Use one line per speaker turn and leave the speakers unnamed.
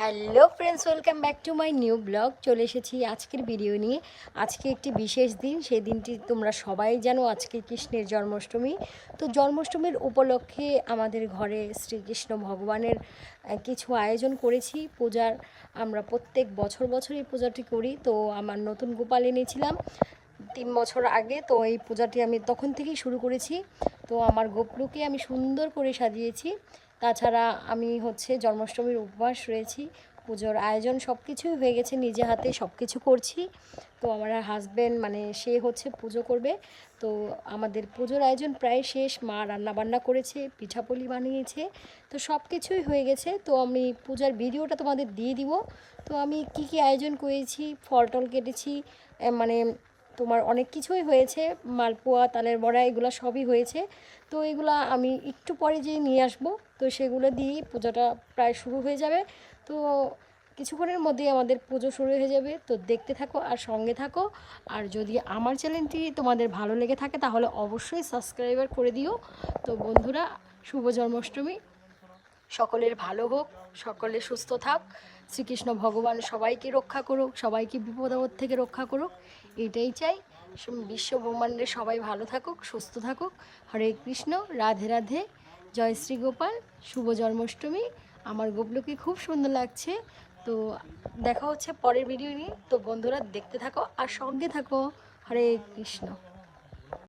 Hello friends, welcome back to my new blog. চলে এসেছি আজকের ভিডিও নিয়ে। আজকে একটি বিশেষ দিন, সেই দিনটি তোমরা সবাই জানো, আজকে কৃষ্ণের জন্মাষ্টমী। তো জন্মাষ্টমীর উপলক্ষে আমাদের ঘরে শ্রীকৃষ্ণ ভগবানের কিছু আয়োজন করেছি পূজার। আমরা প্রত্যেক বছর এই পূজাটি করি। তো আমার নতুন গোপাল এনেছিলাম 3 বছর আগে, তো এই পূজাটি আমি তখন থেকেই শুরু করেছি। তো আমার গোপলুকে আমি সুন্দর করে সাজিয়েছি। তাছাড়া আমি জন্মাষ্টমীর উপবাস রয়েছি। পুজোর আয়োজন সব কিছুই হয়ে গেছে, নিজে হাতে সব কিছু করছি। তো আমার হাজব্যান্ড সে পুজো করবে। তো আমাদের পুজোর আয়োজন প্রায় শেষ। মা রান্নাবান্না করেছে, পিঠাপুলি বানিয়েছে, তো সব কিছুই হয়ে গেছে। তো আমি পূজার ভিডিওটা তোমাদের দিয়ে দিব। তো আমি কি আয়োজন করেছি, ফল টল কেটেছি, তোমার অনেক কিছুই হয়েছে, মালপোয়া, তালের বড়া, এগুলো সবই হয়েছে। তো এগুলা আমি একটু পরে যেয়ে নিয়ে আসবো। তো সেগুলো দিয়েই পূজাটা প্রায় শুরু হয়ে যাবে। তো কিছুক্ষণের মধ্যেই আমাদের পুজো শুরু হয়ে যাবে। তো দেখতে থাকো আর সঙ্গে থাকো। আর যদি আমার চ্যানেলটি তোমাদের ভালো লেগে থাকে তাহলে অবশ্যই সাবস্ক্রাইবার করে দিও। তো বন্ধুরা, শুভ জন্মাষ্টমী। সকলের ভালো হোক, সকলে সুস্থ থাক। শ্রীকৃষ্ণ ভগবান সবাইকে রক্ষা করুক, সবাইকে বিপদ আপদ থেকে রক্ষা করুক, এটাই চাই। বিশ্ব ব্রহ্মাণ্ডে সবাই ভালো থাকুক, সুস্থ থাকুক। হরে কৃষ্ণ, রাধে রাধে, জয় শ্রী গোপাল, শুভ জন্মাষ্টমী। আমার গোপলুকে খুব সুন্দর লাগছে। তো দেখা হচ্ছে পরের ভিডিও নিয়ে। তো বন্ধুরা, দেখতে থাকো আর সঙ্গে থাকো। হরে কৃষ্ণ।